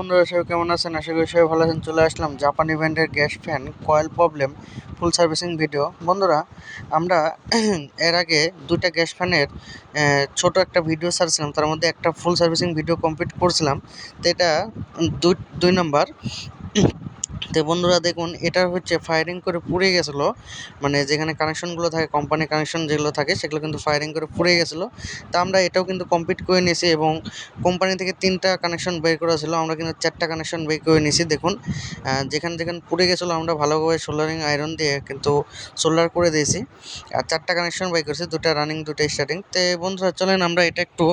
বন্ধুরা, সবাই কেমন আছেন? আশা করি সবাই ভালো আছেন। চলে আসলাম জাপানি ব্র্যান্ডের গ্যাস ফ্যান কয়েল প্রবলেম ফুল সার্ভিসিং ভিডিও। বন্ধুরা, আমরা এর আগে দুইটা গ্যাস ফ্যানের ছোট একটা ভিডিও ছাড়ছিলাম, তার মধ্যে একটা ফুল সার্ভিসিং ভিডিও কমপ্লিট করছিলাম। তো এটা দুই নাম্বার। তো বন্ধুরা দেখুন, এটা হচ্ছে ফায়ারিং করে পুড়ে গেছিলো, মানে যেখানে কানেকশনগুলো থাকে, কোম্পানি কানেকশন যেগুলো থাকে সেগুলো কিন্তু ফায়ারিং করে পুড়ে গেছিলো। তা আমরা এটাও কিন্তু কমপ্লিট করে নিয়েছি এবং কোম্পানি থেকে 3টা কানেকশন বের করা ছিল, আমরা কিন্তু 4টা কানেকশন বের করে নিয়েছি। দেখুন, যেখানে যেখানে পুড়ে গেছিলো আমরা ভালোভাবে সোল্ডারিং আয়রন দিয়ে কিন্তু সোল্ডার করে দিয়েছি। আর 4টা কানেকশন বের করেছি, 2টা রানিং 2টা স্টার্টিং। তো বন্ধুরা চলেন আমরা এটা একটু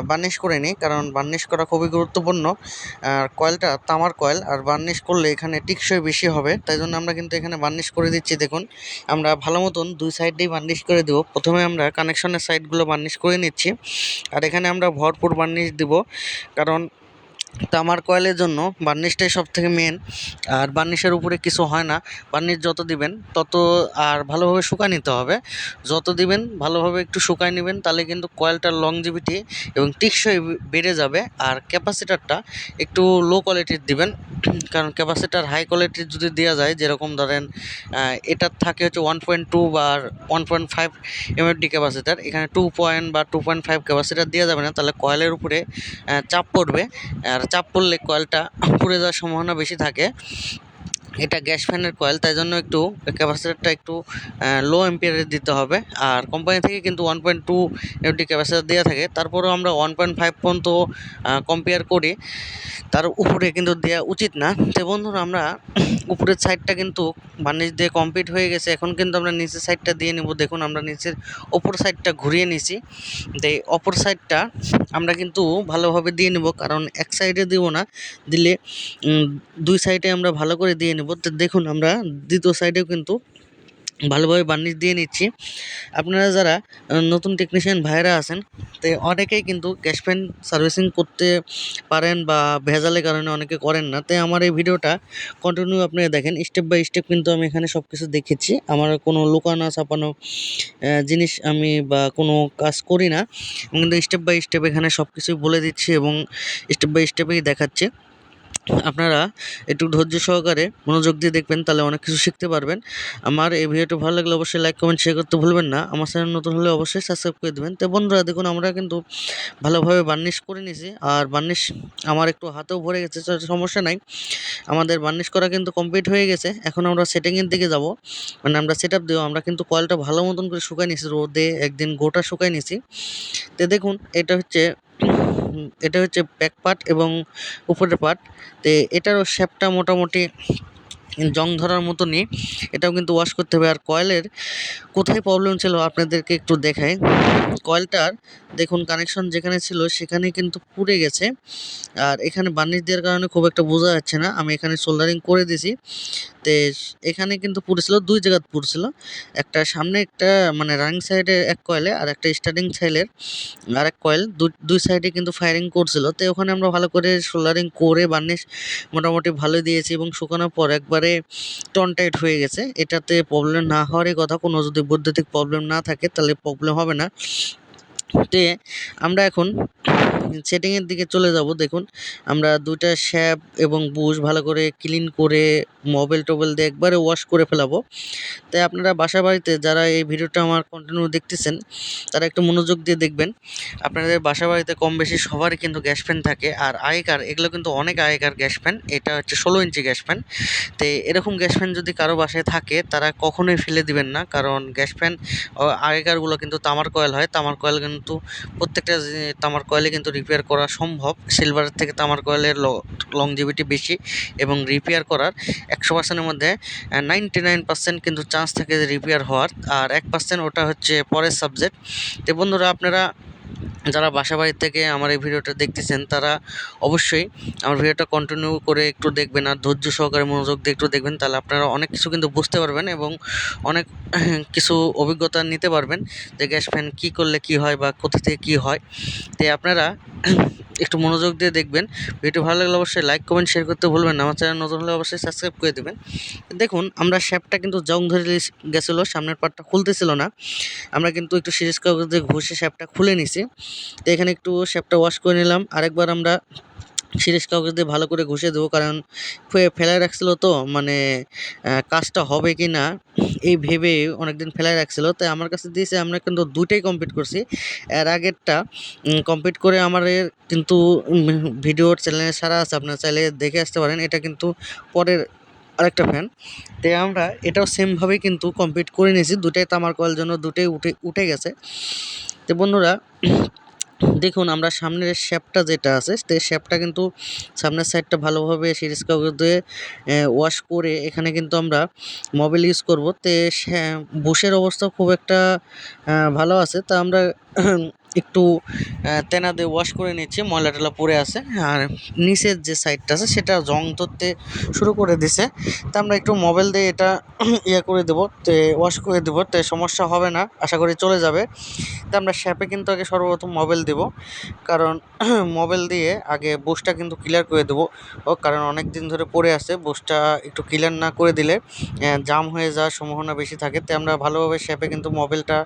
বার্নিশ করে নিই, কারণ বার্নিশ করা খুবই গুরুত্বপূর্ণ। আর কয়েলটা তামার কয়েল, আর বার্নিশ করলে এখানে টিকসই বেশি হবে, তাই জন্য আমরা কিন্তু এখানে বার্নিশ করে দিচ্ছি। দেখুন, আমরা ভালো মতন দুই সাইডেই বার্নিশ করে দেবো। প্রথমে আমরা কানেকশনের সাইডগুলো বার্নিশ করে নিচ্ছি, আর এখানে আমরা ভরপুর বার্নিশ দিব, কারণ তামার কয়েলের জন্য বার্নিশটাই সব থেকে মেন। আর বার্নিশের উপরে কিছু হয় না, বার্নিশ যত দিবেন তত, আর ভালোভাবে শুকায় নিতে হবে। যত দিবেন ভালোভাবে একটু শুকায় নেবেন, তাহলে কিন্তু কয়েলটার লংজিভিটি এবং টিকসই বেড়ে যাবে। আর ক্যাপাসিটারটা একটু লো কোয়ালিটির দিবেন, কারণ ক্যাপাসিটার হাই কোয়ালিটির যদি দেওয়া যায়, যেরকম ধরেন এটার থাকে হচ্ছে 1.2 বা 1.5 এমএফডি ক্যাপাসিটার, এখানে 2 বা 2.5 ক্যাপাসিটার দেওয়া যাবে না, তাহলে কয়েলের উপরে চাপ পড়বে, আর চাপ পড়লে কয়েলটা পুড়ে যাওয়ার সম্ভাবনা বেশি থাকে। এটা গ্যাস ফ্যানের কয়েল, তাই জন্য একটু ক্যাপাসিটারটা একটু লো এম্পিয়ারের দিতে হবে। আর কোম্পানি থেকে কিন্তু 1.2 এমডি ক্যাপাসিটার দেওয়া থাকে, তারপরেও আমরা 1.5 পর্যন্ত কম্পেয়ার করি, তার উপরে কিন্তু দেওয়া উচিত না। তো বন্ধুরা, আমরা উপরের সাইডটা কিন্তু বার্নিশ দিয়ে কমপ্লিট হয়ে গেছে, এখন কিন্তু আমরা নিচের সাইডটা দিয়ে নেব। দেখুন, আমরা নিচের ওপর সাইডটা ঘুরিয়ে নিছি। তো এই অপর সাইডটা আমরা কিন্তু ভালোভাবে দিয়ে নেব, কারণ এক সাইডে দিব না, দিলে দুই সাইডে আমরা ভালো করে দিয়ে নেব। তো দেখুন, আমরা দ্বিতীয় সাইডেও কিন্তু ভালোভাবে বার্নিশ দিয়ে নিচ্ছি। আপনারা যারা নতুন টেকনিশিয়ান ভাইরা আছেন, তো অনেকেই কিন্তু গ্যাস ফ্যান সার্ভিসিং করতে পারেন বা ভেজালের কারণে অনেকে করেন না। তাই আমার এই ভিডিওটা কন্টিনিউ আপনারা দেখেন, স্টেপ বাই স্টেপ কিন্তু আমি এখানে সব কিছু দেখেছি। আমার কোনো লুকানো ছাপানো জিনিস আমি বা কোনো কাজ করি না, কিন্তু স্টেপ বাই স্টেপ এখানে সব কিছুই বলে দিচ্ছি এবং স্টেপ বাই স্টেপেই দেখাচ্ছি। আপনারা একটু ধৈর্য সহকারে মনোযোগ দিয়ে দেখবেন, তাহলে অনেক কিছু শিখতে পারবেন। আমার এই ভিডিওটা ভালো লাগলে অবশ্যই লাইক কমেন্ট শেয়ার করতে ভুলবেন না। আমার চ্যানেল নতুন হলে অবশ্যই সাবস্ক্রাইব করে দেবেন। তো বন্ধুরা দেখুন, আমরা কিন্তু ভালোভাবে বার্নিশ করে নিয়েছি, আর বার্নিশ আমার একটু হাতেও ভরে গেছে, সমস্যা নাই। আমাদের বার্নিশ করা কিন্তু কমপ্লিট হয়ে গেছে। এখন আমরা সেটিংয়ের দিকে যাব, মানে আমরা সেট আপ দেবো। আমরা কিন্তু কয়েলটা ভালো মতন করে শুকাই নিয়েছি, রোদে একদিন গোটা শুকাই নিয়েছি। তো দেখুন, এটা হচ্ছে ব্যাক পার্ট এবং উপরের পার্ট। তো এটারও শেপটা মোটামুটি জং ধরার মতনই, এটাও কিন্তু ওয়াশ করতে হবে। আর কয়েলের কোথায় প্রবলেম ছিল আপনাদেরকে একটু দেখাই। কয়েলটার দেখুন, কানেকশন যেখানে ছিল সেখানে কিন্তু পুড়ে গেছে, আর এখানে বার্নিশ দেওয়ার কারণে খুব একটা বোঝা যাচ্ছে না। আমি এখানে সোল্ডারিং করে দিয়েছি। তো এখানে কিন্তু পুড়েছিল, দুই জায়গায় পুড়ছিল, একটা সামনে, একটা মানে রানিং সাইডে এক কয়েলে, আর একটা স্টার্টিং সাইডের আরেক কয়েল, দুই সাইডে কিন্তু ফায়ারিং করছিল। তো ওখানে আমরা ভালো করে সোল্ডারিং করে বার্নিশ মোটামুটি ভালো দিয়েছি, এবং শুকানোর পর একবারে টন টাইট হয়ে গেছে। এটাতে প্রবলেম না হওয়ারই কথা, কোনো যদি বৈদ্যুতিক প্রবলেম না থাকে তাহলে প্রবলেম হবে না। তো আমরা এখন সেটিংয়ের দিকে চলে যাব। দেখুন, আমরা দুইটা শ্যাপ এবং বুশ ভালো করে ক্লিন করে মোবাইল টোবেল দিয়ে একবারে ওয়াশ করে ফেলাবো। তাই আপনারা বাসা বাড়িতে যারা এই ভিডিওটা আমার কন্টিনিউ দেখতেছেন, তারা একটু মনোযোগ দিয়ে দেখবেন। আপনাদের বাসা বাড়িতে কম বেশি সবারই কিন্তু গ্যাস ফ্যান থাকে, আর আগেকার এগুলো কিন্তু অনেক আগেকার গ্যাস ফ্যান। এটা হচ্ছে 16 ইঞ্চি গ্যাস ফ্যান। তো এরকম গ্যাস ফ্যান যদি কারো বাসায় থাকে, তারা কখনোই ফেলে দিবেন না, কারণ গ্যাস ফ্যান আগেকারগুলো কিন্তু তামার কয়েল হয়। তামার কয়েল কিন্তু প্রত্যেকটা তামার কয়েলে কিন্তু রিপেয়ার করা সম্ভব। সিলভারের থেকে তামার কয়েলের লংজিভিটি বেশি, এবং রিপেয়ার করার 100%-এর মধ্যে 99% কিন্তু চান্স থাকে যে রিপেয়ার হওয়ার, আর 1% ওটা হচ্ছে পরের সাবজেক্ট। তো বন্ধুরা, আপনারা যারা বাসা বাড়ি থেকে আমার এই ভিডিওটা দেখতেছেন, তারা অবশ্যই আমার ভিডিওটা কন্টিনিউ করে একটু দেখবেন, আর ধৈর্য সহকারে মনোযোগ দিয়ে একটু দেখবেন, তাহলে আপনারা অনেক কিছু কিন্তু বুঝতে পারবেন এবং অনেক কিছু অভিজ্ঞতা নিতে পারবেন যে গ্যাস ফ্যান কী করলে কী হয় বা কোথা থেকে কী হয়। তাই আপনারা একটু মনোযোগ দিয়ে দেখবেন। ভিডিও ভালো লাগলে অবশ্যই লাইক কমেন্ট শেয়ার করতে ভুলবেন না। আমার চ্যানেল নতুন হলে অবশ্যই সাবস্ক্রাইব করে দেবেন। দেখুন, আমরা শ্যাপটা কিন্তু জং ধরে গেছিলো, সামনের পার্টটা খুলতেছিল না। আমরা কিন্তু একটু সিরিজ কাগজ দিয়ে ঘষে শ্যাপটা খুলে নিছি। তো এখানে একটু শ্যাপটা ওয়াশ করে নিলাম। আরেকবার আমরা সিরিজ কাগজ দিয়ে ভালো করে ঘষে দেবো, কারণ ফেলায় রাখছিল তো মানে কাজটা হবে কি না এই ভেবে অনেকদিন ফেলায় রাখছিল, তাই আমার কাছে দিয়েছে। আমরা কিন্তু দুইটাই কমপ্লিট করছি। এর আগেরটা কমপ্লিট করে আমাদের কিন্তু ভিডিওর চ্যানেলে ছাড়া আছে, আপনারা চাইলে দেখে আসতে পারেন। এটা কিন্তু পরের আরেকটা ফ্যান। তাই আমরা এটাও সেমভাবেই কিন্তু কমপ্লিট করে নিয়েছি। দুটাই তামার কয়েল জন্য দুটোই উঠে গেছে। তো বন্ধুরা দেখুন, আমরা সামনের শ্যাপটা যেটা আছে সেই শ্যাপটা কিন্তু সামনের সাইডটা ভালোভাবে সিরিজ কাগজ দিয়ে ওয়াশ করে এখানে কিন্তু আমরা মোবিল ইউজ করব। তো বুশের অবস্থা খুব একটা ভালো আছে, তা আমরা একটু তেনা দিয়ে ওয়াশ করে নিচ্ছি, ময়লা টলা পড়ে আছে। আর নিচের যে সাইডটা আছে সেটা জং ধরতে শুরু করে দিছে, তা আমরা একটু মোবিল দিয়ে এটা করে দেবো, তে ওয়াশ করে দেবো, তে সমস্যা হবে না, আশা করি চলে যাবে। তা আমরা শ্যাপে কিন্তু আগে সর্বপ্রথম মোবিল দেব, কারণ মোবিল দিয়ে আগে বুশটা কিন্তু ক্লিয়ার করে দেবো। কারণ অনেক দিন ধরে পড়ে আছে, বুশটা একটু ক্লিয়ার না করে দিলে জাম হয়ে যাওয়ার সম্ভাবনা বেশি থাকে। তাই আমরা ভালোভাবে শ্যাপে কিন্তু মোবিলটা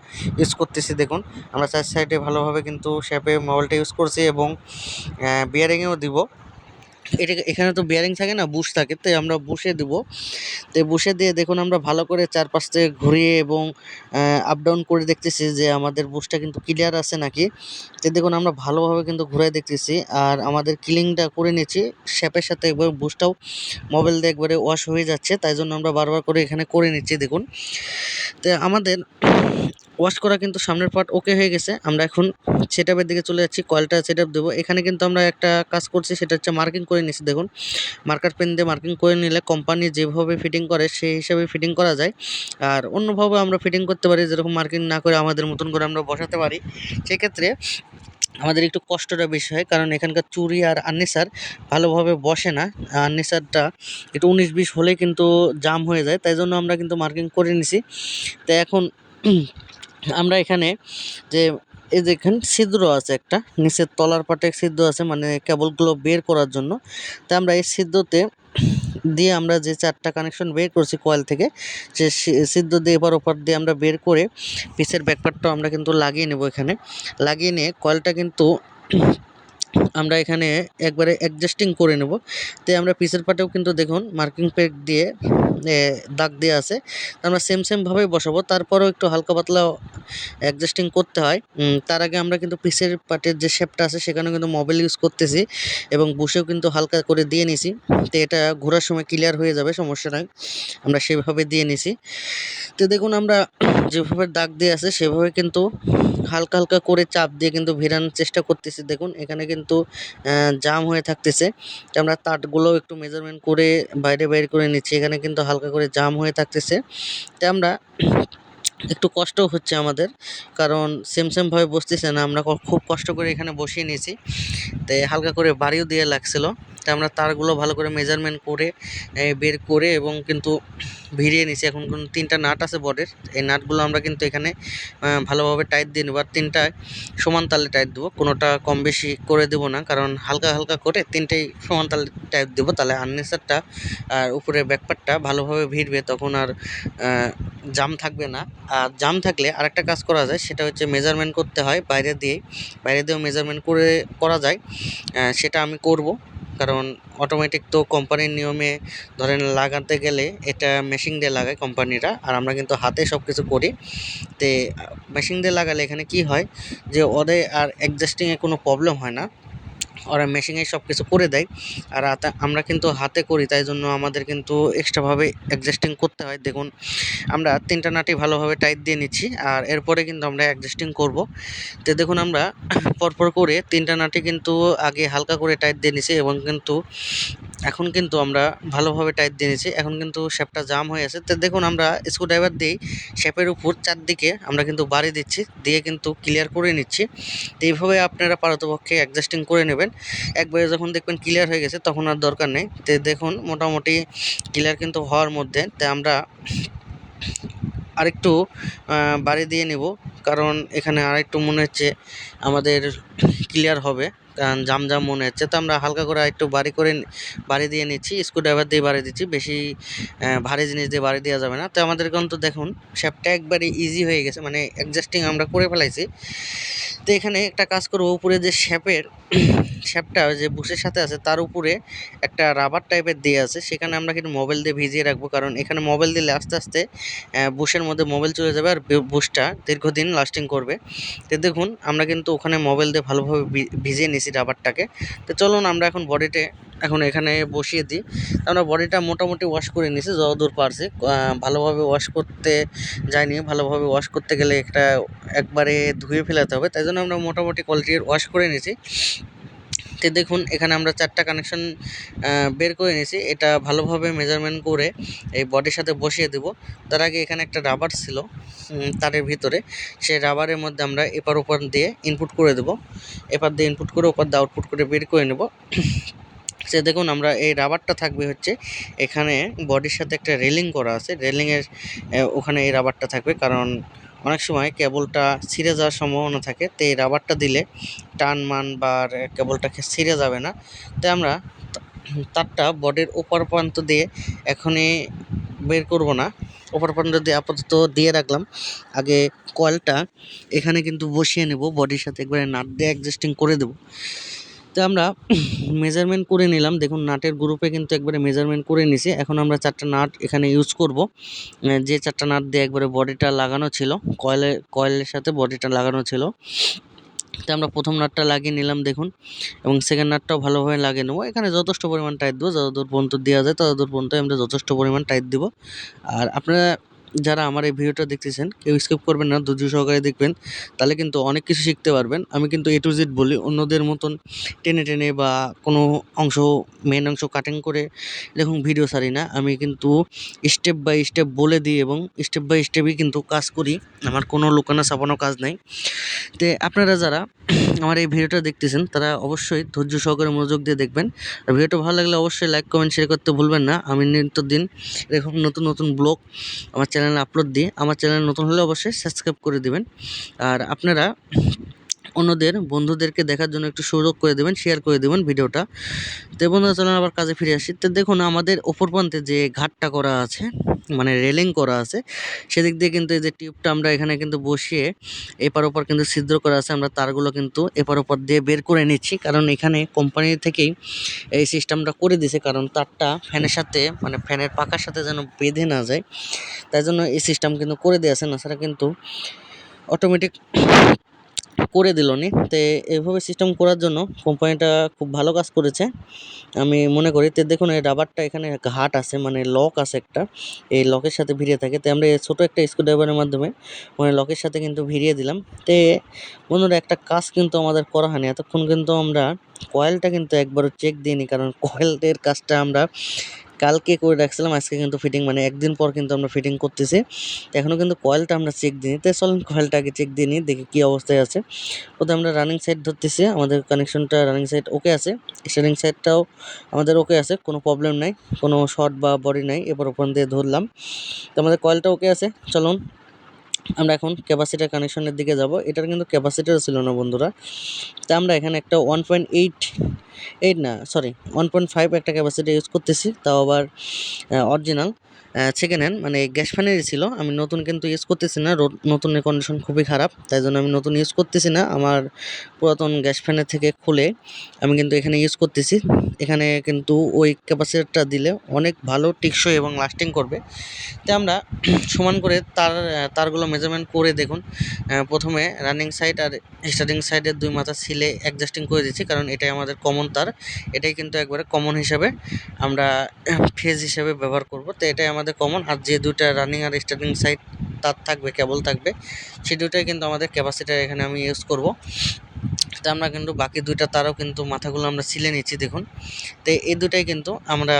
ইউজ করতেছি। দেখুন, আমরা চার সাইডে ভালোভাবে কিন্তু শ্যাপে মোবিলটা ইউজ করছি এবং বিয়ারিংয়েও দিব। এখানে তো বিয়ারিং থাকে না, বুশ থাকে, তাই আমরা বুশে দিব। তো বুশে দিয়ে দেখুন আমরা ভালো করে চারপাশ থেকে ঘুরিয়ে এবং আপ ডাউন করে দেখতেছি যে আমাদের বুশটা কিন্তু ক্লিয়ার আছে নাকি। তো দেখুন আমরা ভালোভাবে কিন্তু ঘুরে দেখতেছি আর আমাদের ক্লিনটা করে নিচ্ছি শ্যাপের সাথে, একবার বুশটাও মোবাইল দিয়ে একবারে ওয়াশ হয়ে যাচ্ছে, তাই জন্য আমরা বারবার করে এখানে করে নিচ্ছি। দেখুন, তো আমাদের ওয়াশ করা কিন্তু সামনের পার্ট ওকে হয়ে গেছে। আমরা এখন সেটআপের দিকে চলে যাচ্ছি, কয়েলটা সেটআপ দেবো। এখানে কিন্তু আমরা একটা কাজ করছি, সেটা হচ্ছে মার্কিং করে নিচ্ছি। দেখুন, মার্কার পেন দিয়ে মার্কিং করে নিলে কোম্পানি যেভাবে ফিটিং করে সেই হিসাবে ফিটিং করা যায়। আর অন্যভাবে আমরা ফিটিং করতে পারি, যেরকম মার্কিং না করে আমাদের মতন করে আমরা বসাতে পারি। সেক্ষেত্রে আমাদের একটু কষ্টটা বেশি হয়, কারণ এখানকার চুড়ি আর আর্নিসার ভালোভাবে বসে না। আর্নিসারটা একটু 19-20 হলেই কিন্তু জাম হয়ে যায়, তাই জন্য আমরা কিন্তু মার্কিং করে নিছি। তো এখন আমরা এখানে যে এই যে এখানে ছিদ্র আছে একটা, নিচের তলার পাটে ছিদ্র আছে, মানে কেবলগুলো বের করার জন্য। তা আমরা এই ছিদ্রতে দিয়ে আমরা যে 4টা কানেকশন বের করছি কয়েল থেকে, যে ছিদ্র দিয়ে এপার ওপার দিয়ে আমরা বের করে পিসের ব্যাকপার্টটাও আমরা কিন্তু লাগিয়ে নেব। এখানে লাগিয়ে নিয়ে কয়েলটা কিন্তু আমরা এখানে একবারে অ্যাডজাস্টিং করে নেব। তাই আমরা পিসের পাটেও কিন্তু দেখুন মার্কিং পেক দিয়ে দাগ দেওয়া আছে, আমরা সেমভাবেই বসাবো। তারপরেও একটু হালকা পাতলা অ্যাডজাস্টিং করতে হয়। তার আগে আমরা কিন্তু পিসের পাটের যে শেপটা আছে সেখানেও কিন্তু মোবিল ইউজ করতেছি এবং বুশেও কিন্তু হালকা করে দিয়ে নিছি। তো এটা ঘোরার সময় ক্লিয়ার হয়ে যাবে, সমস্যা নাই, আমরা সেভাবে দিয়ে নিছি। তো দেখুন আমরা যেভাবে দাগ দিয়ে আছে সেভাবে কিন্তু হালকা হালকা করে চাপ দিয়ে কিন্তু ভিড়ানোর চেষ্টা করতেছি। দেখুন এখানে কিন্তু জাম হয়ে থাকতেছে, তো আমরা তারগুলোও একটু মেজারমেন্ট করে বাইরে বের করে নিচ্ছি। এখানে কিন্তু হালকা করে জাম হয়ে থাকতেছে, তো আমরা একটু কষ্টও হচ্ছে আমাদের, কারণ সেমভাবে বসতেছে না। আমরা খুব কষ্ট করে এখানে বসিয়ে নিয়েছি, তো হালকা করে বাড়িও দিয়ে লাগছিল। তো আমরা তারগুলো ভালো করে মেজারমেন্ট করে বের করে এবং কিন্তু ভিড়িয়ে নিছি। এখন কিন্তু 3টা নাট আছে বডের, এই নাটগুলো আমরা কিন্তু এখানে ভালোভাবে টাইট দিয়ে নেব। আর 3টায় সমান তালে টাইট দেবো, কোনোটা কম বেশি করে দেবো না, কারণ হালকা হালকা করে 3টাই সমান তালে টাইট দেবো, তাহলে আর্নেসারটা আর উপরের ব্যাকপার্টটা ভালোভাবে ভিড়বে, তখন আর জাম থাকবে না। আর জাম থাকলে আরেকটা কাজ করা যায়, সেটা হচ্ছে মেজারমেন্ট করতে হয় বাইরে দিয়েও মেজারমেন্ট করা যায়। সেটা আমি করব, কারণ অটোমেটিক তো কোম্পানির নিয়মে ধরেন লাগাতে গেলে এটা মেশিন দিয়ে লাগায় কোম্পানিরা, আর আমরা কিন্তু হাতে সব কিছু করি। তো মেশিন দিয়ে লাগালে এখানে কি হয় যে ওদের আর অ্যাডজাস্টিংয়ে কোনো প্রবলেম হয় না, ওরা মেশিনে সব কিছু করে দেয়। আর আমরা কিন্তু হাতে করি, তাই জন্য আমাদের কিন্তু এক্সট্রাভাবে অ্যাডজাস্টিং করতে হয়। দেখুন আমরা 3টা নাটই ভালোভাবে টাইট দিয়ে নিচ্ছি, আর এরপরে কিন্তু আমরা অ্যাডজাস্টিং করব। তো দেখুন আমরা পরপর করে 3টা নাটই কিন্তু আগে হালকা করে টাইট দিয়ে নিছি এবং কিন্তু এখন কিন্তু আমরা ভালোভাবে টাইট দিয়ে নিচ্ছি। এখন কিন্তু শেপটা জাম হয়ে আছে। তো দেখুন আমরা স্ক্রুড্রাইভার দিয়েই শেপের উপর চারদিকে আমরা কিন্তু বাড়ি দিচ্ছি, দিয়ে কিন্তু ক্লিয়ার করে নিচ্ছি। তো এইভাবে আপনারা পারতপক্ষে অ্যাডজাস্টিং করে নেবেন। একবারে যখন দেখবেন ক্লিয়ার হয়ে গেছে তখন আর দরকার নেই। তো দেখুন মোটামুটি ক্লিয়ার কিন্তু হওয়ার মধ্যে। তো আমরা আরেকটু বাড়ি দিয়ে নেব, কারণ এখানে আরেকটু মনে হচ্ছে আমাদের ক্লিয়ার হবে, কারণ জাম মনে হচ্ছে। তো আমরা হালকা করে আরেকটু বাড়ি দিয়ে নিচ্ছি, স্ক্রুড্রাইভার দিয়ে বাড়ি দিচ্ছি, বেশি ভারী জিনিস দিয়ে বাড়ি দেওয়া যাবে না। তো আমাদের কিন্তু দেখুন শেপটা একবারে ইজি হয়ে গেছে, মানে অ্যাডজাস্টিং আমরা করে ফেলাইছি। তো এখানে একটা কাজ করব, উপরে যে শ্যাপটা যে বুশের সাথে আছে তার উপরে একটা রাবার টাইপের দিয়ে আছে, সেখানে আমরা কিন্তু মোবাইল দিয়ে ভিজিয়ে রাখবো, কারণ এখানে মোবাইল দিলে আস্তে আস্তে বুশের মধ্যে মোবাইল চলে যাবে আর বুশটা দীর্ঘদিন লাস্টিং করবে। তো দেখুন আমরা কিন্তু ওখানে মোবাইল দিয়ে ভালোভাবে ভিজিয়ে নিয়েছি রাবারটাকে। তো চলুন আমরা এখন বডিতে এখন এখানে বসিয়ে দিই। আমরা বডিটা মোটামুটি ওয়াশ করে নিয়েছি যতদূর পারছি, ভালোভাবে ওয়াশ করতে যায়নি, ভালোভাবে ওয়াশ করতে গেলে একবারে ধুয়ে ফেলাতে হবে, তাই জন্য আমরা মোটামুটি কোয়ালিটির ওয়াশ করে নিয়েছি। তো দেখুন এখানে আমরা 4টা কানেকশন বের করে নিয়েছি, এটা ভালোভাবে মেজারমেন্ট করে এই বডির সাথে বসিয়ে দেব। তার আগে এখানে একটা রাবার ছিল তারের ভিতরে, সেই রাবারের মধ্যে আমরা এপার ওপার দিয়ে ইনপুট করে দেব, এপার দিয়ে ইনপুট করে ওপার দিয়ে আউটপুট করে বের করে নেব। সে দেখুন আমরা এই রাবারটা থাকবে হচ্ছে এখানে বডির সাথে একটা রেলিং করা আছে, রেলিংয়ের ওখানে এই রাবারটা থাকবে, কারণ অনেক সময় কেবলটা ছিঁড়ে যাওয়ার সম্ভাবনা থাকে। তো এই রাবারটা দিলে টান মান বা কেবলটা ছিঁড়ে যাবে না। তাই আমরা তারটা বডির ওপর প্রান্ত দিয়ে এখনই বের করব না, ওপর প্রান্ত দিয়ে আপাতত দিয়ে রাখলাম। আগে কয়েলটা এখানে কিন্তু বসিয়ে নেব, বডির সাথে একবারে নাট দিয়ে অ্যাডজাস্টিং করে দেব। তো আমরা মেজারমেন্ট করে নিলাম, দেখুন নাটের গ্রুপে কিন্তু একবারে মেজারমেন্ট করে নিছি। এখন আমরা 4টা নাট এখানে ইউজ করব, যে 4টা নাট দিয়ে একবারে বডিটা লাগানো ছিল, কয়েলের সাথে বডিটা লাগানো ছিল। তো আমরা প্রথম নাটটা লাগিয়ে নিলাম দেখুন, এবং সেকেন্ড নাটটাও ভালোভাবে লাগিয়ে নেবো। এখানে যথেষ্ট পরিমাণ টাইট দেবো, যতদূর পর্যন্ত দেওয়া যায় ততদূর পর্যন্ত আমরা যথেষ্ট পরিমাণ টাইট দেবো। আর আপনারা যারা আমার এই ভিডিওটা দেখতেছেন কেউ স্কিপ করবেন না, ধৈর্য সহকারে দেখবেন, তাহলে কিন্তু অনেক কিছু শিখতে পারবেন। আমি কিন্তু A to Z বলি, অন্যদের মতন টেনে টেনে বা কোনো অংশ মেন অংশ কাটিং করে এরকম ভিডিও ছাড়ি না। আমি কিন্তু স্টেপ বাই স্টেপ বলে দিই এবং স্টেপ বাই স্টেপই কিন্তু কাজ করি, আমার কোনো লুকানো ছাপানো কাজ নাই। তো আপনারা যারা আমার এই ভিডিওটা দেখতেছেন তারা অবশ্যই ধৈর্য সহকারে মনোযোগ দিয়ে দেখবেন। আর ভিডিওটা ভালো লাগলে অবশ্যই লাইক কমেন্ট শেয়ার করতে ভুলবেন না। আমি নিত্যদিন এরকম নতুন নতুন ব্লগ আমার চ্যানেলে আপলোড দিই, আমার চ্যানেল নতুন হলে অবশ্যই সাবস্ক্রাইব করে দিবেন। আর আপনারা অন্যদের বন্ধুদেরকে দেখার জন্য একটু সুযোগ করে দেবেন, শেয়ার করে দেবেন ভিডিওটা। তো বন্ধুরা চলুন আবার কাজে ফিরে আসি। তো দেখুন আমাদের ওপর প্রান্তে যে ঘাটটা করা আছে, মানে রেলিং করা আছে, সেদিক দিয়ে কিন্তু এই যে টিউবটা আমরা এখানে কিন্তু বসিয়ে এপার ওপার কিন্তু ছিদ্র করা আছে, আমরা তারগুলো কিন্তু এপার ওপার দিয়ে বের করে নিচ্ছি, কারণ এখানে কোম্পানি থেকেই এই সিস্টেমটা করে দিয়েছে, কারণ তারটা ফ্যানের সাথে মানে ফ্যানের পাখার সাথে যেন বেঁধে না যায়, তাই জন্য এই সিস্টেম কিন্তু করে দিয়েছে, নাছাড়া কিন্তু অটোমেটিক করে দিল নি। তো এইভাবে সিস্টেম করার জন্য কোম্পানিটা খুব ভালো কাজ করেছে আমি মনে করি। তো দেখুন এই রাবারটা এখানে ঘাট আছে, মানে লক আছে একটা, এই লকের সাথে ভিড়িয়ে থাকে। তো আমরা ছোটো একটা স্ক্রুড্রাইভারের মাধ্যমে মানে লকের সাথে কিন্তু ভিড়িয়ে দিলাম। তো বন্ধুরা একটা কাজ কিন্তু আমাদের করা হয়নি এতক্ষণ, কিন্তু আমরা কয়েলটা কিন্তু একবারও চেক দিইনি, কারণ কয়েলের কাজটা আমরা কালকে করে রাখছিলাম, আজকে কিন্তু ফিটিং মানে একদিন পর কিন্তু আমরা ফিটিং করতেছি। এখনও কিন্তু কয়েলটা আমরা চেক দিইনি। তো চলুন কয়েলটা আগে চেক দিয়ে নিই, দেখি কী অবস্থায় আছে। ওতে আমরা রানিং সাইড ধরতেছি, আমাদের কানেকশনটা রানিং সাইড ওকে আছে, স্টার্টিং সাইডটাও আমাদের ওকে আছে, কোনো প্রবলেম নাই, কোনো শর্ট বা বডি নাই। এবার ওপর দিয়ে ধরলাম, তো আমাদের কয়েলটা ওকে আছে। চলুন আমরা এখন ক্যাপাসিটার কানেকশনের দিকে যাব। এটার কিন্তু ক্যাপাসিটার ছিল না বন্ধুরা, তা আমরা এখানে একটা 1.8 না সরি 1.5 একটা ক্যাপাসিটি ইউজ করতেছি, তাও আবার অরিজিনাল সেকেন্ড হ্যান্ড, মানে গ্যাস ফ্যানেরই ছিল। আমি নতুন কিন্তু ইউজ করতেছি না, নতুনের কন্ডিশন খুবই খারাপ, তাই জন্য আমি নতুন ইউজ করতেছি না। আমার পুরাতন গ্যাস ফ্যানের থেকে খুলে আমি কিন্তু এখানে ইউজ করতেছি। এখানে কিন্তু ওই ক্যাপাসিটারটা দিলে অনেক ভালো টেকসই এবং লাস্টিং করবে। তো আমরা সমান করে তারগুলো মেজারমেন্ট করে দেখুন, প্রথমে রানিং সাইড আর স্টার্টিং সাইডের দুই মাথা সিলে অ্যাডজাস্টিং করে দিচ্ছি, কারণ এটাই আমাদের কমন তার, এটাই কিন্তু একবারে কমন হিসাবে আমরা ফেজ হিসাবে ব্যবহার করব। তো এটাই আমাদের কমন, আর যে দুইটা রানিং আর স্টার্টিং সাইড তার থাকবে, কেবল থাকবে, সেই দুটাই কিন্তু আমাদের ক্যাপাসিটার এখানে আমি ইউজ করব। তো আমরা কিন্তু বাকি দুইটা তারও কিন্তু মাথাগুলো আমরা সিলে নিচ্ছি দেখুন। তো এই দুটাই কিন্তু আমরা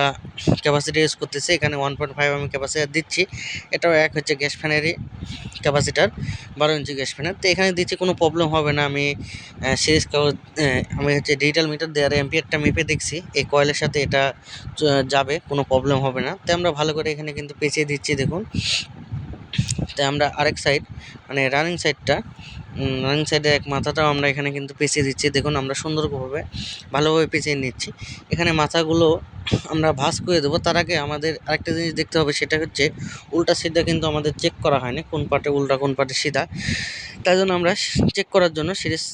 ক্যাপাসিটি ইউজ করতেছি। এখানে 1.5 আমি ক্যাপাসিটার দিচ্ছি, এটাও এক হচ্ছে গ্যাস ফ্যানেরই ক্যাপাসিটার, 12 ইঞ্চি গ্যাস ফ্যানের। তো এখানে দিচ্ছি কোনো প্রবলেম হবে না, আমি সিরিজ আমি হচ্ছে ডিজিটাল মিটার দেওয়ার অ্যাম্পিয়ারটা মেপে দেখছি, এই কয়েলের সাথে এটা যাবে, কোনো প্রবলেম হবে না। তো আমরা ভালো করে এখানে কিন্তু পেঁচিয়ে দিচ্ছি দেখুন। তাই আমরা আরেক সাইড মানে রানিং সাইডের এক মাথাটাও আমরা এখানে কিন্তু পেঁচিয়ে দিচ্ছি দেখুন, আমরা সুন্দরভাবে ভালোভাবে পেঁচিয়ে নিচ্ছি। এখানে মাথাগুলো আমরা ভাঁজ করে দেবো, তার আগে আমাদের আরেকটা জিনিস দেখতে হবে, সেটা হচ্ছে উল্টা সিধা কিন্তু আমাদের চেক করা হয়নি, কোন পার্টে উল্টা কোন পার্টে সিধা। তাই জন্য আমরা চেক করার জন্য সিরিজ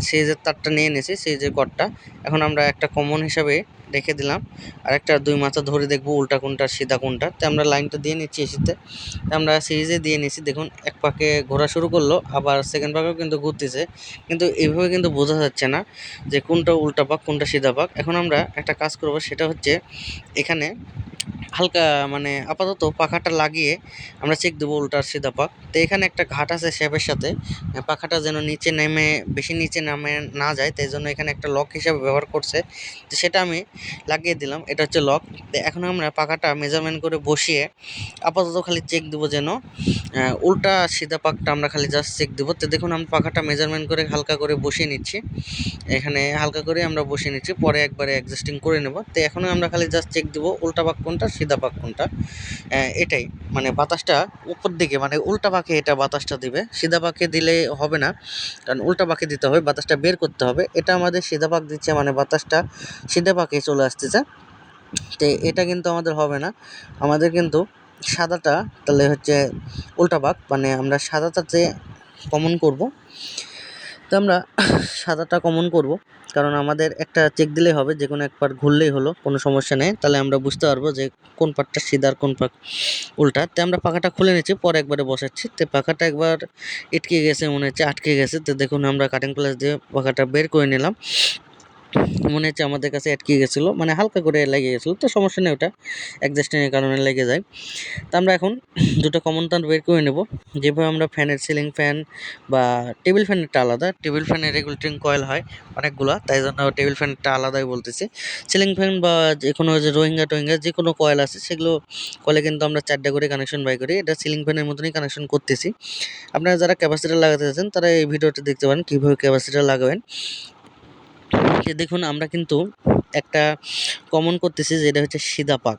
সিরিজের তারটা নিয়ে নিয়েছি, সিরিজের কর্ডটা। এখন আমরা একটা কমন হিসাবে রেখে দিলাম, আর একটা দুই মাথা ধরে দেখবো উল্টা কোনটা সিধা কোনটা। তো আমরা লাইনটা দিয়ে নিচ্ছি এসিতে, আমরা সিরিজে দিয়ে নিচ্ছি। দেখুন এক পাকে ঘোরা শুরু করলো, আবার সেকেন্ড পাকেও কিন্তু ঘুরতেছে, কিন্তু এইভাবে কিন্তু বোঝা যাচ্ছে না যে কোনটা উল্টা পাক কোনটা সিধা পাক। এখন আমরা একটা কাজ করব, সেটা হচ্ছে এখানে হালকা মানে আপাতত পাখাটা লাগিয়ে আমরা চেক দেবো উল্টা আর সিধা পাক। তো এখানে একটা ঘাট আছে শেপের সাথে, পাখাটা যেন নিচে নেমে বেশি নিচে নামে না যায়, তাই জন্য এখানে একটা লক হিসাবে ব্যবহার করছে। তো সেটা আমি লাগিয়ে দিলাম, এটা হচ্ছে লক। তো এখন আমরা পাখাটা মেজারমেন্ট করে বসিয়ে আপাতত খালি চেক দেবো যেন উল্টা সিধা পাকটা আমরা খালি জাস্ট চেক দেবো। তো দেখুন আমি পাখাটা মেজারমেন্ট করে হালকা করে বসিয়ে নিচ্ছি, এখানে হালকা করে আমরা বসিয়ে নিচ্ছি, পরে একবারে অ্যাডজাস্টিং করে নেব। তো এখনও আমরা খালি জাস্ট চেক দেবো উল্টা পাক কোনটা সিধা পাক কোনটা। এটাই মানে বাতাসটা উপর দিকে মানে উল্টা পাকে এটা বাতাসটা দিবে, সিধা পাকে দিলে হবে না, কারণ উল্টা পাকে দিতে হবে, বাতাসটা বের করতে হবে। এটা আমাদের সিধা পাক দিচ্ছে মানে বাতাসটা সিধা পাকে চলে আসতেছে। তো এটা কিন্তু আমাদের হবে না, আমাদের কিন্তু সাদাটা তাহলে হচ্ছে উল্টা পাক, মানে আমরা সাদাটাতে কমন করব। তো আমরা সাদাটা কমন করব, কারণ আমাদের একটা চেক দিলেই হবে, যে কোনো এক পার্ট ঘুরলেই হলো, কোনো সমস্যা নেই। তাহলে আমরা বুঝতে পারবো যে কোন পার্টটা সিধা আর কোন পার্ট উল্টা। তো আমরা পাখাটা খুলে নিচ্ছি, পরে একবারে বসাচ্ছি। তো পাখাটা একবার আটকে গেছে, মনে হচ্ছে আটকে গেছে। তো দেখুন আমরা কাটিং প্লাস দিয়ে পাখাটা বের করে নিলাম, মনে হচ্ছে আমাদের কাছে আটকে গেছিলো, মানে হালকা করে লেগে গেছিলো। তো সমস্যা নেই, ওটা অ্যাডজাস্টিংয়ের কারণে লেগে যায়। তো আমরা এখন দুটো কমন তার বের করে নেব। যেভাবে আমরা ফ্যানের সিলিং ফ্যান বা টেবিল ফ্যানেরটা আলাদা, টেবিল ফ্যানের রেগুলেটরিং কয়েল হয় অনেকগুলো, তাই জন্য টেবিল ফ্যানটা আলাদাই বলতেছি। সিলিং ফ্যান বা যে কোনো যে রোহিঙ্গা টোহিঙ্গা যে কোনো কয়েল আছে, সেগুলো কয়েলে কিন্তু আমরা 4টা করে কানেকশন বাই করি। এটা সিলিং ফ্যানের মতনই কানেকশন করতেছি। আপনারা যারা ক্যাপাসিটার লাগাতে চাচ্ছেন তারা এই ভিডিওটা দেখতে পারেন কীভাবে ক্যাপাসিটার লাগাবেন। দেখুন আমরা কিন্তু একটা কমন করতেছি, যেটা হচ্ছে সিধা পাক,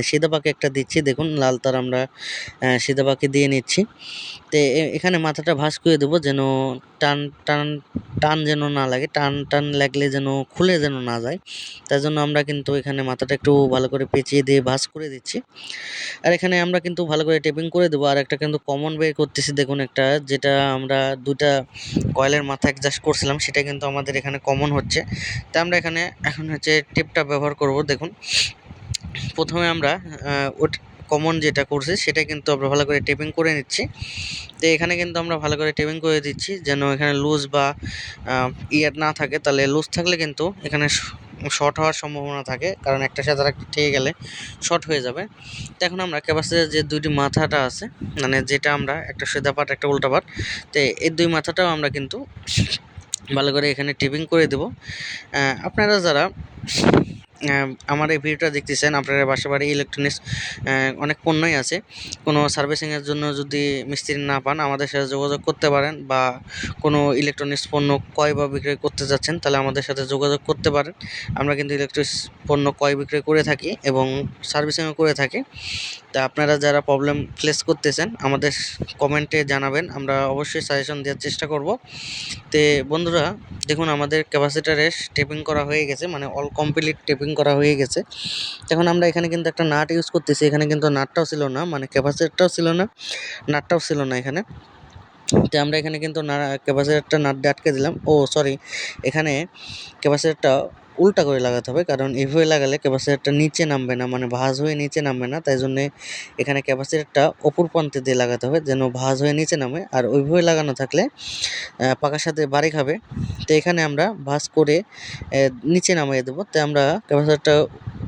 সিধা পাকে একটা দিচ্ছি। দেখুন লাল তার আমরা সিধা পাকে দিয়ে নিচ্ছি। তো এখানে মাথাটা ভাঁজ করে দেবো, যেন টান টান টান যেন না লাগে, টান টান লাগলে যেন খুলে যেন না যায়। তার জন্য আমরা কিন্তু এখানে মাথাটা একটু ভালো করে পেঁচিয়ে দিয়ে ভাঁজ করে দিচ্ছি। আর এখানে আমরা কিন্তু ভালো করে টেপিং করে দেবো। আর একটা কিন্তু কমন বের করতেছি, দেখুন একটা যেটা আমরা দুটা কয়েলের মাথা অ্যাডজাস্ট করছিলাম, সেটা কিন্তু আমাদের এখানে কমন হচ্ছে। তা আমরা এখানে এখন হচ্ছে টেপটা ব্যবহার করব। দেখুন প্রথমে আমরা কমন যেটা করছি সেটা কিন্তু আমরা ভালো করে টেপিং করে নিচ্ছি। তো এখানে কিন্তু আমরা ভালো করে টেপিং করে দিচ্ছি, যেন এখানে লুজ বা ইয়ার না থাকে। তাহলে লুজ থাকলে কিন্তু এখানে শর্ট হওয়ার সম্ভাবনা থাকে, কারণ একটা সাথে আরেকটা ঠেকে গেলে শর্ট হয়ে যাবে। তো এখন আমরা ক্যাপাসিটারের যে দুইটি মাথাটা আছে, মানে যেটা আমরা একটা সিধা পাট একটা উল্টা পাট, তো এই দুই মাথাটাও আমরা কিন্তু ভালো করে এখানে টেপিং করে দেব। আপনারা যারা আমার এই ভিডিওটা দেখতেছেন, আপনারা বাসা বাড়ি ইলেকট্রনিক্স অনেক পণ্যই আছে, কোনো সার্ভিসিংয়ের জন্য যদি মিস্ত্রি না পান আমাদের সাথে যোগাযোগ করতে পারেন, বা কোনো ইলেকট্রনিক্স পণ্য ক্রয় বা বিক্রয় করতে যাচ্ছেন তাহলে আমাদের সাথে যোগাযোগ করতে পারেন। আমরা কিন্তু ইলেকট্রিক্স পণ্য ক্রয় বিক্রয় করে থাকি এবং সার্ভিসিংও করে থাকি। তা আপনারা যারা প্রবলেম ফেস করতেছেন আমাদের কমেন্টে জানাবেন, আমরা অবশ্যই সাজেশন দেওয়ার চেষ্টা করব। তো বন্ধুরা দেখুন আমাদের ক্যাপাসিটারে টেপিং করা হয়ে গেছে, মানে অল কমপ্লিট টেপিং করা হয়ে গেছে। এখন আমরা এখানে কিন্তু একটা নাট ইউজ করতেছি, এখানে কিন্তু নাটটাও ছিল না, মানে ক্যাপাসিটারটাও ছিল না, নাটটাও ছিল না এখানে। তো আমরা এখানে কিন্তু ক্যাপাসিটারটা নাট দিয়ে আটকে দিলাম। ও সরি, এখানে ক্যাপাসিটারটা উল্টা করে লাগাতে হবে, কারণ এভাবে লাগালে ক্যাপাসিটারটা নিচে নামবে না, মানে ভাঁজ হয়ে নিচে নামবে না। তাই জন্যে এখানে ক্যাপাসিটারটা অপর প্রান্তে দিয়ে লাগাতে হবে, যেন ভাঁজ হয়ে নিচে নামে। আর ওইভাবে লাগানো থাকলে পাকার সাথে বাড়ি খাবে। তো এখানে আমরা ভাঁজ করে নিচে নামিয়ে দেবো। তো আমরা ক্যাপাসিটারটা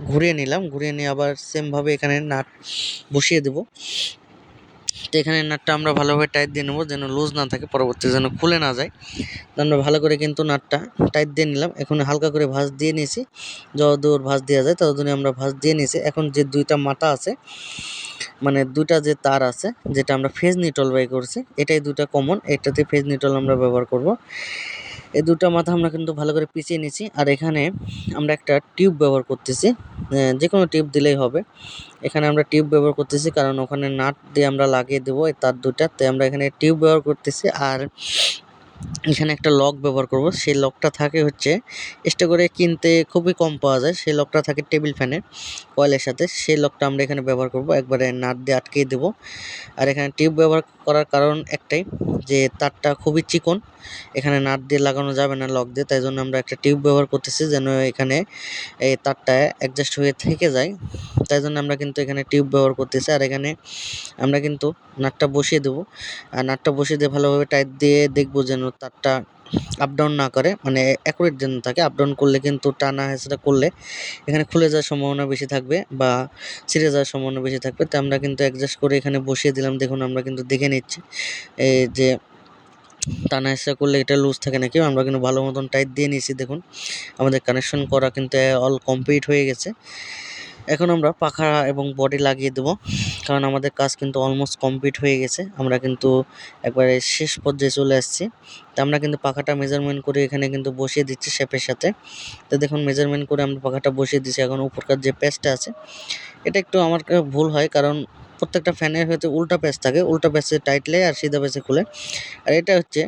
ঘুরিয়ে নিলাম, ঘুরিয়ে নিয়ে আবার সেমভাবে এখানে নাট বসিয়ে দেবো। তো এখানে নাটটা আমরা ভালোভাবে টাইট দিয়ে নেবো, যেন লুজ না থাকে, পরবর্তী যেন খুলে না যায়। তো আমরা ভালো করে কিন্তু নাটটা টাইট দিয়ে নিলাম। এখন হালকা করে ভাঁজ দিয়ে নিয়েছি, যতদূর ভাঁজ দেওয়া যায় ততদূরই আমরা ভাঁজ দিয়ে নিয়েছি। এখন যে দুইটা মাথা আছে, মানে দুইটা যে তার আছে যেটা আমরা ফেজ নিউট্রাল বাই করছি, এটাই দুটা কমন, এটাতে ফেজ নিউট্রাল আমরা ব্যবহার করব। এই দুটা মাথা আমরা কিন্তু ভালো করে পিছিয়ে নিয়েছি। আর এখানে আমরা একটা টিউব ব্যবহার করতেছি, যে কোনো টিউব দিলেই হবে। এখানে আমরা টিউব ব্যবহার করতেছি কারণ ওখানে নাট দিয়ে আমরা লাগিয়ে দেবো এই তার দুটা, তাই আমরা এখানে টিউব ব্যবহার করতেছি। আর এখানে একটা লক ব্যবহার করব। সেই লকটা থাকে হচ্ছে এক্সট্রা করে কিনতে খুবই কম পাওয়া যায়। সেই লকটা থাকে টেবিল ফ্যানের কয়েলের সাথে। সেই লকটা আমরা এখানে ব্যবহার করব। একবারে নাট দিয়ে আটকিয়ে দেব। আর এখানে টিউব ব্যবহার করার কারণ একটাই, যে তারটা খুবই চিকন, এখানে নাট দিয়ে লাগানো যাবে না লক দিয়ে, তাই জন্য আমরা একটা টিউব ব্যবহার করতেছি যেন এখানে এই তারটা অ্যাডজাস্ট হয়ে থেকে যায়। তাই জন্য আমরা কিন্তু এখানে টিউব ব্যবহার করতেছি। আর এখানে আমরা কিন্তু নাটটা বসিয়ে দেবো। আর নাটটা বসিয়ে দিয়ে ভালোভাবে টাইট দিয়ে দেখবো যেন তারটা আপ ডাউন না করে, মানে অ্যাকুরেট যেন থাকে। আপ ডাউন করলে কিন্তু টানা হেঁচড়া করলে এখানে খুলে যাওয়ার সম্ভাবনা বেশি থাকবে বা ছিঁড়ে যাওয়ার সম্ভাবনা বেশি থাকবে। তো আমরা কিন্তু অ্যাডজাস্ট করে এখানে বসিয়ে দিলাম। দেখুন আমরা কিন্তু দেখে নিচ্ছি এই যে টানা হেঁচড়া করলে এটা লুজ থাকে নাকি। আমরা কিন্তু ভালো মতন টাইট দিয়ে নিয়েছি। দেখুন আমাদের কানেকশন করা কিন্তু অল কমপ্লিট হয়ে গেছে। এখন আমরা পাখা এবং বডি লাগিয়ে দেবো, কারণ আমাদের কাজ কিন্তু অলমোস্ট কমপ্লিট হয়ে গেছে। আমরা কিন্তু একবারে শেষ পর্যায়ে চলে আসছি। তো আমরা কিন্তু পাখাটা মেজারমেন্ট করে এখানে কিন্তু বসিয়ে দিচ্ছি শেপের সাথে। তো দেখুন মেজারমেন্ট করে আমরা পাখাটা বসিয়ে দিচ্ছি। এখন উপরকার যে প্যাচটা আছে এটা একটু আমার ভুল হয়, কারণ প্রত্যেকটা ফ্যানের হয়তো উল্টা প্যাচ থাকে, উল্টা প্যাচে টাইটলে আর সিধা প্যাচে খুলে। আর এটা হচ্ছে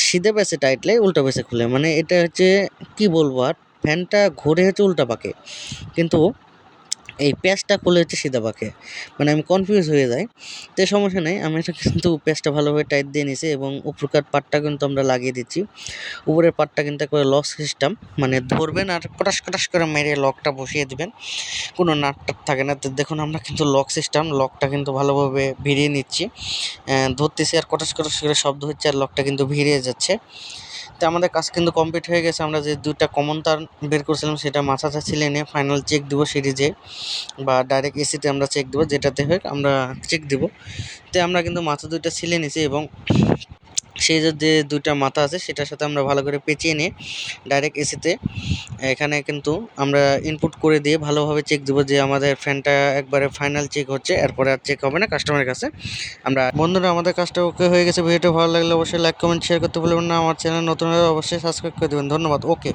সিধা প্যাচে টাইটলে উল্টা প্যাচে খুলে, মানে এটা হচ্ছে কি বলবো, আর ফ্যানটা ঘুরে হচ্ছে উল্টা পাকে, কিন্তু এই প্যাচটা খুলে হচ্ছে সিধা পাকে, মানে আমি কনফিউজ হয়ে যাই। তো সমস্যা নেই, আমি এটা কিন্তু প্যাচটা ভালোভাবে টাইট দিয়ে নিছি এবং উপরকার পার্টটা কিন্তু আমরা লাগিয়ে দিচ্ছি। উপরের পার্টটা কিন্তু একবারে লক সিস্টেম, মানে ধরবেন আর কটাস কটাস করে মেরে লকটা বসিয়ে দিবেন, কোনো নাট টাট থাকে না। তো দেখুন আমরা কিন্তু লক সিস্টেম, লকটা কিন্তু ভালোভাবে ভিড়িয়ে নিচ্ছি, ধরতেছি আর কটাস কটাস করে শব্দ হচ্ছে আর লকটা কিন্তু ভিড়িয়ে যাচ্ছে। তো আমাদের কাজ কিন্তু কমপ্লিট হয়ে গেছে। আমরা যে দুইটা কমন তার বের করছিলাম সেটা মাথাটা ছিলে নিয়ে ফাইনাল চেক দিব সিরিজে বা ডাইরেক্ট এসিতে আমরা চেক দেবো, যেটাতে হোক আমরা চেক দিব। তো আমরা কিন্তু মাথা দুইটা ছিলে নিছি এবং সেই যে দুইটা মাথা আছে সেটার সাথে আমরা ভালো করে পেঁচিয়ে নিয়ে ডাইরেক্ট এসিতে এখানে কিন্তু আমরা ইনপুট করে দিয়ে ভালোভাবে চেক দেবো যে আমাদের ফ্যানটা একবারে ফাইনাল চেক হচ্ছে, এরপরে আর চেক হবে না কাস্টমারের কাছে। আমরা বন্ধুরা আমাদের কাজটা ওকে হয়ে গেছে। ভিডিওটা ভালো লাগলে অবশ্যই লাইক কমেন্ট শেয়ার করতে ভুলবেন না। আমার চ্যানেল নতুন হলে অবশ্যই সাবস্ক্রাইব করে দেবেন। ধন্যবাদ। ওকে।